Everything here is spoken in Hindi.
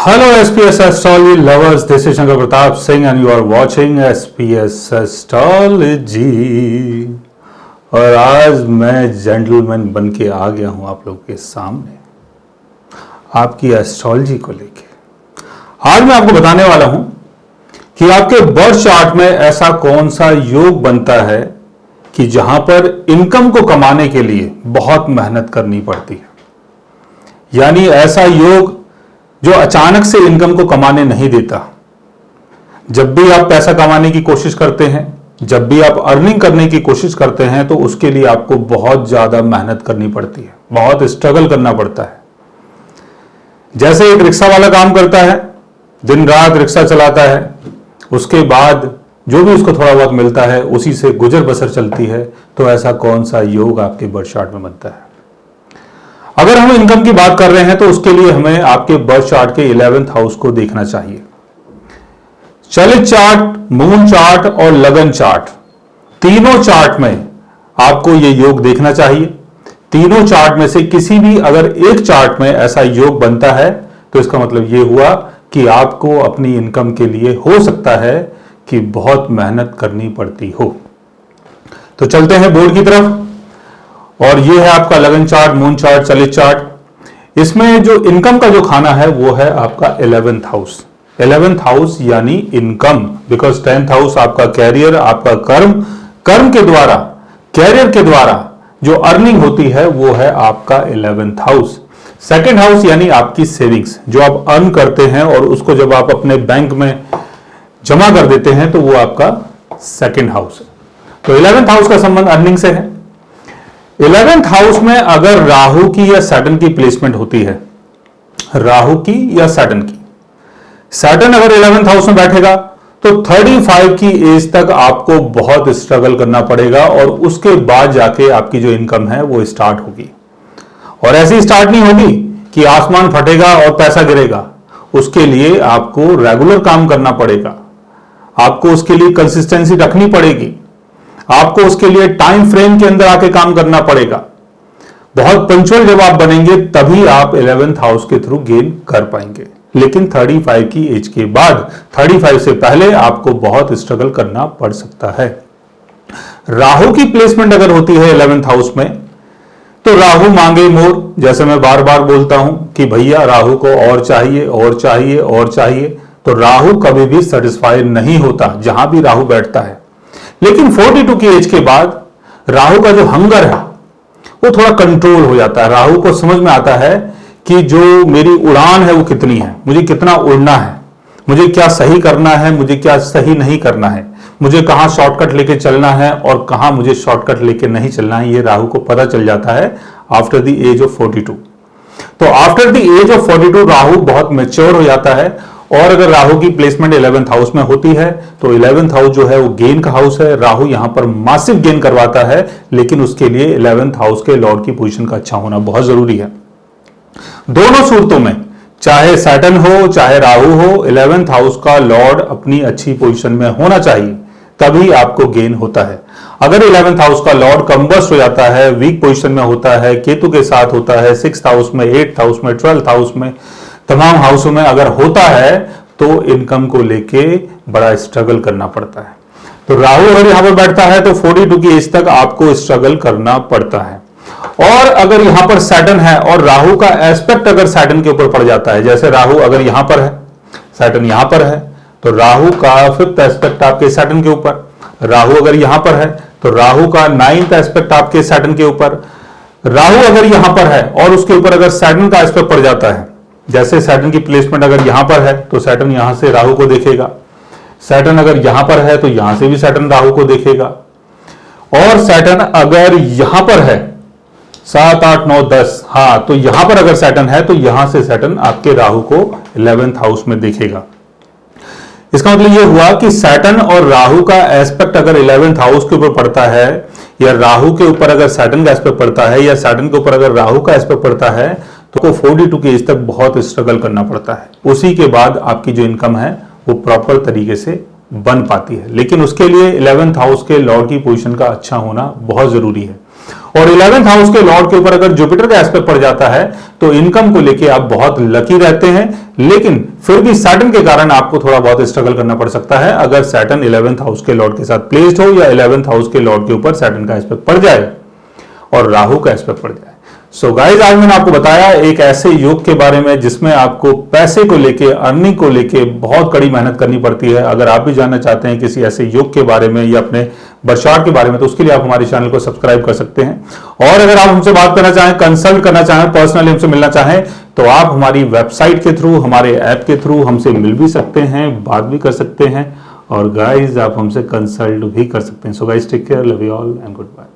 Hello SPS Astrology lovers, this is Shankar Pratap Singh and you are watching SPS Astrology। और आज मैं जेंटलमैन बन के आ गया हूं आप लोग के सामने आपकी एस्ट्रोलॉजी को लेके। आज मैं आपको बताने वाला हूं कि आपके बर्थ चार्ट में ऐसा कौन सा योग बनता है कि जहां पर इनकम को कमाने के लिए बहुत मेहनत करनी पड़ती है, यानी ऐसा योग जो अचानक से इनकम को कमाने नहीं देता। जब भी आप पैसा कमाने की कोशिश करते हैं, जब भी आप अर्निंग करने की कोशिश करते हैं, तो उसके लिए आपको बहुत ज्यादा मेहनत करनी पड़ती है, बहुत स्ट्रगल करना पड़ता है। जैसे एक रिक्शा वाला काम करता है, दिन रात रिक्शा चलाता है, उसके बाद जो भी उसको थोड़ा बहुत मिलता है उसी से गुजर बसर चलती है। तो ऐसा कौन सा योग आपके बर्थ चार्ट में बनता है? अगर हम इनकम की बात कर रहे हैं तो उसके लिए हमें आपके बर्थ चार्ट के 11th हाउस को देखना चाहिए। चलित चार्ट, मून चार्ट और लगन चार्ट, तीनों चार्ट में आपको यह योग देखना चाहिए। तीनों चार्ट में से किसी भी अगर एक चार्ट में ऐसा योग बनता है तो इसका मतलब यह हुआ कि आपको अपनी इनकम के लिए हो सकता है कि बहुत मेहनत करनी पड़ती हो। तो चलते हैं बोर्ड की तरफ, और ये है आपका लगन चार्ट, मून चार्ट, चलित चार्ट। इसमें जो इनकम का जो खाना है वो है आपका 11th हाउस। 11th हाउस यानी इनकम, बिकॉज 10th हाउस आपका कैरियर, आपका कर्म के द्वारा, कैरियर के द्वारा जो अर्निंग होती है वो है आपका 11th हाउस। सेकेंड हाउस यानी आपकी सेविंग्स, जो आप अर्न करते हैं और उसको जब आप अपने बैंक में जमा कर देते हैं तो वो आपका सेकेंड हाउस है। तो 11th हाउस का संबंध अर्निंग से है। 11th हाउस में अगर राहु की या सैटर्न की प्लेसमेंट होती है, राहु की या सैटर्न की, सैटर्न अगर 11th हाउस में बैठेगा तो 35 की एज तक आपको बहुत स्ट्रगल करना पड़ेगा और उसके बाद जाके आपकी जो इनकम है वो स्टार्ट होगी। और ऐसी स्टार्ट नहीं होगी कि आसमान फटेगा और पैसा गिरेगा। उसके लिए आपको रेगुलर काम करना पड़ेगा, आपको उसके लिए कंसिस्टेंसी रखनी पड़ेगी, आपको उसके लिए टाइम फ्रेम के अंदर आके काम करना पड़ेगा। बहुत पंक्चुअल जब आप बनेंगे तभी आप 11th हाउस के थ्रू गेन कर पाएंगे। लेकिन 35 की एज के बाद, 35 से पहले आपको बहुत स्ट्रगल करना पड़ सकता है। राहु की प्लेसमेंट अगर होती है 11th हाउस में तो राहु मांगे मोर, जैसे मैं बार बार बोलता हूं कि भैया राहु को और चाहिए और चाहिए और चाहिए, तो राहु कभी भी सेटिस्फाइड नहीं होता जहां भी राहु बैठता है। लेकिन 42 की एज के बाद राहु का जो हंगर है वो थोड़ा कंट्रोल हो जाता है। राहु को समझ में आता है कि जो मेरी उड़ान है वो कितनी है, मुझे कितना उड़ना है, मुझे क्या सही करना है, मुझे क्या सही नहीं करना है, मुझे कहां शॉर्टकट लेके चलना है और कहां मुझे शॉर्टकट लेके नहीं चलना है। ये राहु को पता चल जाता है आफ्टर द एज ऑफ 42। तो after the age of 42 Rahu बहुत मैच्योर हो जाता है। और अगर राहु की प्लेसमेंट 11th हाउस में होती है तो 11th हाउस जो है वो गेन का हाउस है। राहु यहां पर मासिव गेन करवाता है, लेकिन उसके लिए 11th हाउस के लॉर्ड की पोजीशन का अच्छा होना बहुत जरूरी है। दोनों सूरतों में, चाहे सैटर्न हो चाहे राहु हो, 11th हाउस का लॉर्ड अपनी अच्छी पोजीशन में होना चाहिए, तभी आपको गेन होता है। अगर 11th हाउस का लॉर्ड कम्बस्ट हो जाता है, वीक पोजीशन में होता है, केतु के साथ होता है, 6th हाउस में, 8th हाउस में, 12th हाउस में, तमाम हाउसों में अगर होता है तो इनकम को लेके बड़ा स्ट्रगल करना पड़ता है। तो राहु अगर यहां पर बैठता है तो 42 की एज तक आपको स्ट्रगल करना पड़ता है। और अगर यहां पर सैटर्न है और राहु का एस्पेक्ट अगर सैटर्न के ऊपर पड़ जाता है, जैसे राहु अगर यहां पर है, सैटर्न यहां पर है, तो राहु का 5th एस्पेक्ट आपके सैटर्न के ऊपर, राहु अगर यहां पर है तो राहु का 9th एस्पेक्ट आपके सैटर्न के ऊपर, राहु अगर यहां पर है और उसके ऊपर अगर सैटर्न का एस्पेक्ट पड़ जाता है, जैसे सैटर्न की प्लेसमेंट अगर यहां पर है तो सैटर्न यहां से राहु को देखेगा, सैटर्न अगर यहां पर है तो यहां से भी सैटर्न राहु को देखेगा, और सैटर्न अगर यहां पर है 7, 8, 9, 10, हां, तो यहां पर अगर सैटर्न है तो यहां से सैटर्न आपके राहु को 11th हाउस में देखेगा। इसका मतलब यह हुआ कि सैटर्न और राहु का एस्पेक्ट अगर 11th हाउस के ऊपर पड़ता है, या राहु के ऊपर अगर सैटर्न का एस्पेक्ट पड़ता है, या सैटर्न के ऊपर अगर राहु का एस्पेक्ट पड़ता है, तो 42 की एज तक बहुत स्ट्रगल करना पड़ता है। उसी के बाद आपकी जो इनकम है वो प्रॉपर तरीके से बन पाती है। लेकिन उसके लिए 11th हाउस के लॉर्ड की पोजीशन का अच्छा होना बहुत जरूरी है। और 11th हाउस के लॉर्ड के ऊपर अगर जुपिटर का एस्पेक्ट पड़ जाता है तो इनकम को लेके आप बहुत लकी रहते हैं, लेकिन फिर भी सैटर्न के कारण आपको थोड़ा बहुत स्ट्रगल करना पड़ सकता है अगर सैटर्न 11th हाउस के लॉर्ड के साथ प्लेस्ड हो या 11th हाउस के लॉर्ड के ऊपर सैटर्न का एस्पेक्ट पड़ जाए और राहु का एस्पेक्ट पड़ जाए। सो गाइस, आज मैंने आपको बताया एक ऐसे योग के बारे में जिसमें आपको पैसे को लेके, अर्निंग को लेके बहुत कड़ी मेहनत करनी पड़ती है। अगर आप भी जानना चाहते हैं किसी ऐसे योग के बारे में या अपने बर्थ के बारे में, तो उसके लिए आप हमारे चैनल को सब्सक्राइब कर सकते हैं। और अगर आप हमसे बात करना चाहें, कंसल्ट करना चाहें, पर्सनली हमसे मिलना चाहें, तो आप हमारी वेबसाइट के थ्रू, हमारे ऐप के थ्रू हमसे मिल भी सकते हैं, बात भी कर सकते हैं, और गाइज आप हमसे कंसल्ट भी कर सकते हैं। So guys, take care, love you all and good bye.